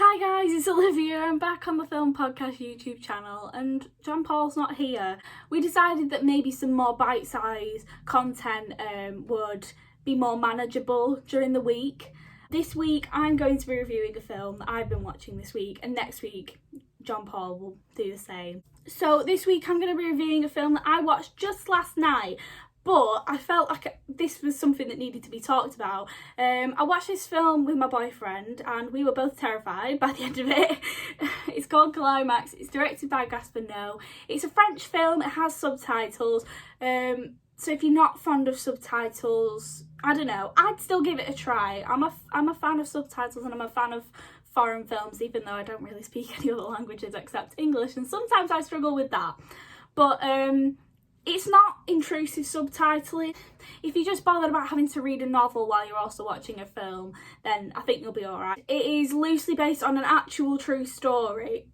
Hi guys, it's Olivia. I'm back on the Film Podcast YouTube channel and John Paul's not here. We decided that maybe some more bite-sized content would be more manageable during the week. This week I'm going to be reviewing a film that I've been watching this week, and next week John Paul will do the same. So this week I'm going to be reviewing a film that I watched just last night, but I felt like this was something that needed to be talked about. I watched this film with my boyfriend and we were both terrified by the end of it. It's called Climax. It's directed by Gaspar Noé. It's a French film. It has subtitles. So if you're not fond of subtitles, I don't know, I'd still give it a try. I'm a fan of subtitles and I'm a fan of foreign films, even though I don't really speak any other languages except English, and sometimes I struggle with that. But it's not intrusive subtitling. If you're just bothered about having to read a novel while you're also watching a film, then I think you'll be alright. It is loosely based on an actual true story.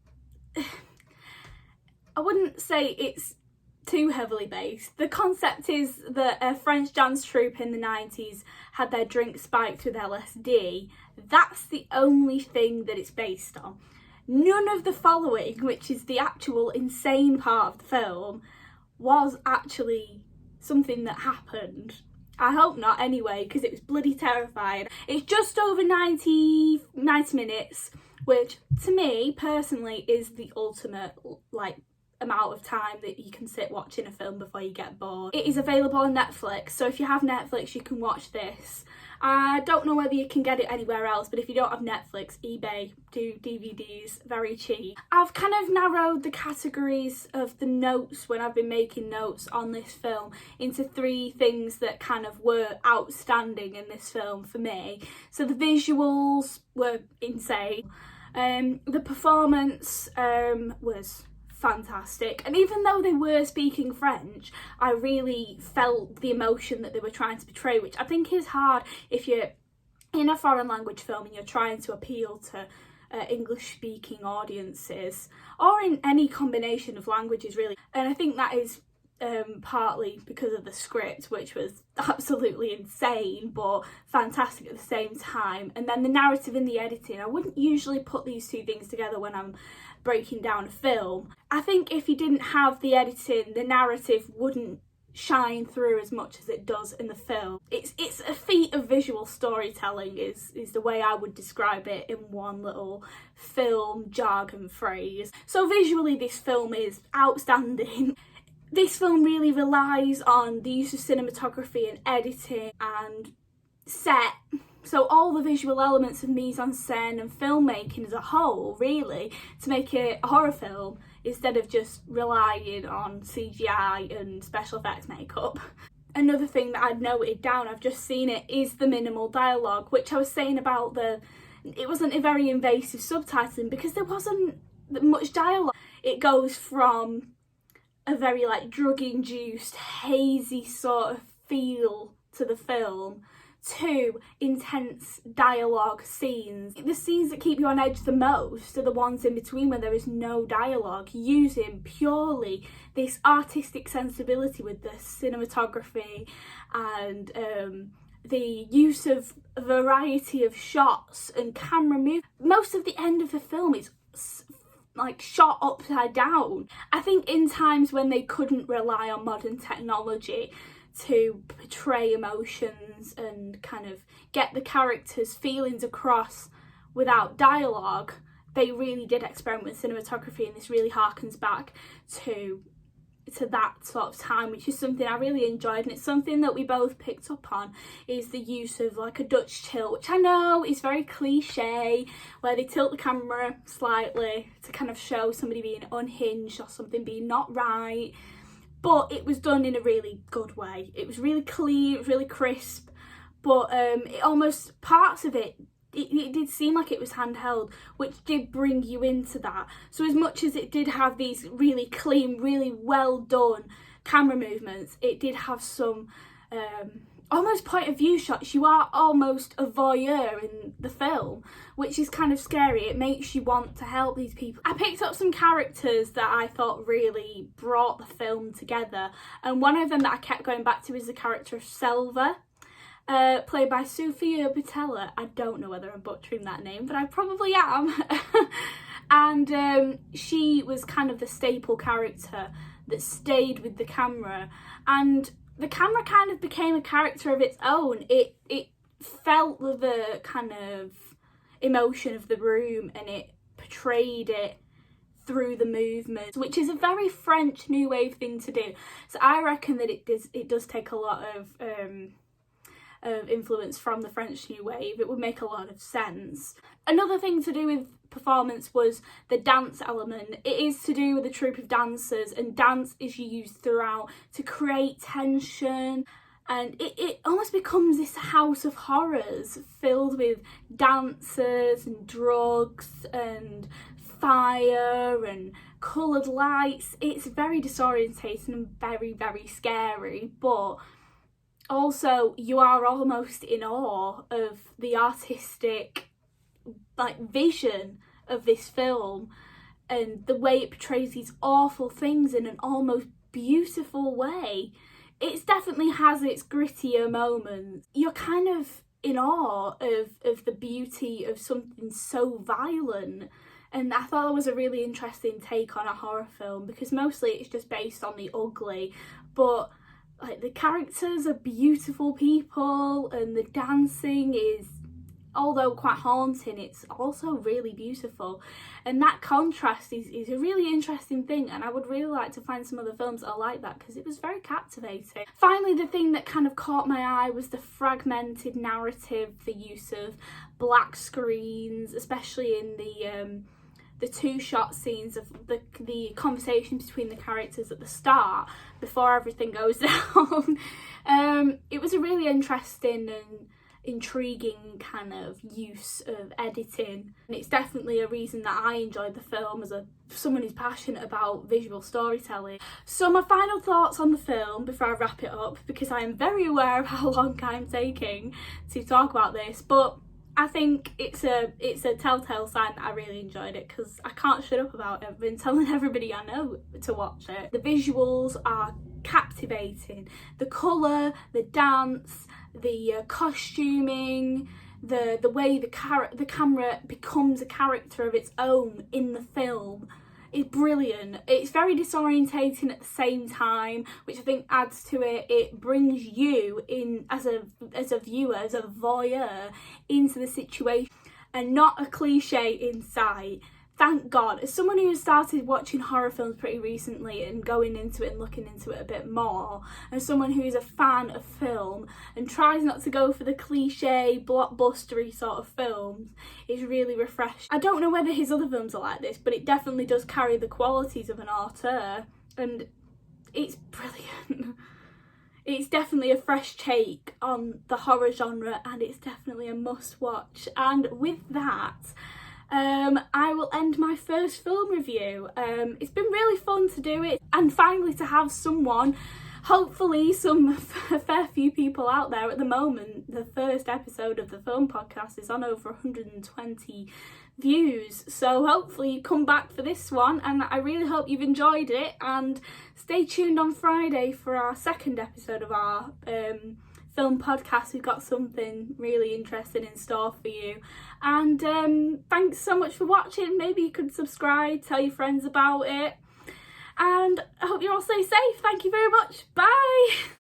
I wouldn't say it's too heavily based. The concept is that a French dance troupe in the 90s had their drink spiked with LSD. That's the only thing that it's based on. None of the following, which is the actual insane part of the film, was actually something that happened. I hope not anyway, because it was bloody terrifying. It's just over 90 minutes, which to me personally is the ultimate amount of time that you can sit watching a film before you get bored. It is available on Netflix, so if you have Netflix you can watch this. I don't know whether you can get it anywhere else, but if you don't have Netflix, eBay do DVDs very cheap. I've kind of narrowed the categories of the notes when I've been making notes on this film into three things that kind of were outstanding in this film for me. So the visuals were insane. The performance was fantastic, and even though they were speaking French, I really felt the emotion that they were trying to portray, which I think is hard if you're in a foreign language film and you're trying to appeal to English speaking audiences, or in any combination of languages really. And I think that is partly because of the script, which was absolutely insane but fantastic at the same time, and then the narrative and the editing. I wouldn't usually put these two things together when I'm breaking down a film. I think if you didn't have the editing, the narrative wouldn't shine through as much as it does in the film. It's a feat of visual storytelling is the way I would describe it in one little film jargon phrase. So visually this film is outstanding. This film really relies on the use of cinematography and editing and set. So all the visual elements of mise-en-scène and filmmaking as a whole, really, to make it a horror film instead of just relying on CGI and special effects makeup. Another thing that I'd noted down, I've just seen it, is the minimal dialogue, which I was saying about it wasn't a very invasive subtitling because there wasn't much dialogue. It goes from a very drug-induced, hazy sort of feel to the film to intense dialogue scenes. The scenes that keep you on edge the most are the ones in between where there is no dialogue, using purely this artistic sensibility with the cinematography and the use of a variety of shots and camera move. Most of the end of the film is shot upside down. I think in times when they couldn't rely on modern technology to portray emotions and kind of get the characters' feelings across without dialogue, they really did experiment with cinematography, and this really harkens back to that sort of time, which is something I really enjoyed, and it's something that we both picked up on, is the use of a Dutch tilt, which I know is very cliche, where they tilt the camera slightly to kind of show somebody being unhinged or something being not right. But it was done in a really good way. It was really clean, it was really crisp, but it almost, parts of it did seem like it was handheld, which did bring you into that. So as much as it did have these really clean, really well done camera movements, it did have some almost point of view shots. You are almost a voyeur in the film, which is kind of scary. It makes you want to help these people. I picked up some characters that I thought really brought the film together, and one of them that I kept going back to is the character of Selva. played by Sofia Boutella. I don't know whether I'm butchering that name, but I probably am. And she was kind of the staple character that stayed with the camera, and the camera kind of became a character of its own. It felt the kind of emotion of the room, and it portrayed it through the movement, which is a very French new wave thing to do. So I reckon that it does take a lot of influence from the French new wave. It would make a lot of sense. Another thing to do with performance was the dance element. It is to do with a troupe of dancers, and dance is used throughout to create tension, and it almost becomes this house of horrors filled with dancers and drugs and fire and coloured lights. It's very disorientating and very, very scary, but also you are almost in awe of the artistic vision of this film and the way it portrays these awful things in an almost beautiful way. It definitely has its grittier moments. You're kind of in awe of the beauty of something so violent. And I thought that was a really interesting take on a horror film, because mostly it's just based on the ugly, but the characters are beautiful people, and the dancing is, although quite haunting, it's also really beautiful. And that contrast is a really interesting thing, and I would really like to find some other films that are like that, because it was very captivating. Finally, the thing that kind of caught my eye was the fragmented narrative, the use of black screens, especially in the two-shot scenes of the conversation between the characters at the start before everything goes down. It was a really interesting and intriguing kind of use of editing, and it's definitely a reason that I enjoyed the film as someone who's passionate about visual storytelling. So my final thoughts on the film before I wrap it up, because I am very aware of how long I'm taking to talk about this, but I think it's a telltale sign that I really enjoyed it, because I can't shut up about it. I've been telling everybody I know to watch it. The visuals are captivating. The colour, the dance, the costuming, the way the camera becomes a character of its own in the film is brilliant. It's very disorientating at the same time, which I think adds to it. It brings you in as a viewer, as a voyeur, into the situation, and not a cliche in sight. Thank God. As someone who started watching horror films pretty recently and going into it and looking into it a bit more, and someone who is a fan of film and tries not to go for the cliche blockbustery sort of films, is really refreshing. I don't know whether his other films are like this, but it definitely does carry the qualities of an auteur, and it's brilliant. It's definitely a fresh take on the horror genre, and it's definitely a must watch. And with that, I will end my first film review. It's been really fun to do it, and finally to have someone, hopefully a fair few people out there. At the moment, the first episode of the film podcast is on over 120 views, so hopefully you come back for this one, and I really hope you've enjoyed it, and stay tuned on Friday for our second episode of our film podcast. We've got something really interesting in store for you, and thanks so much for watching. Maybe you could subscribe, tell your friends about it, and I hope you all stay safe. Thank you very much. Bye.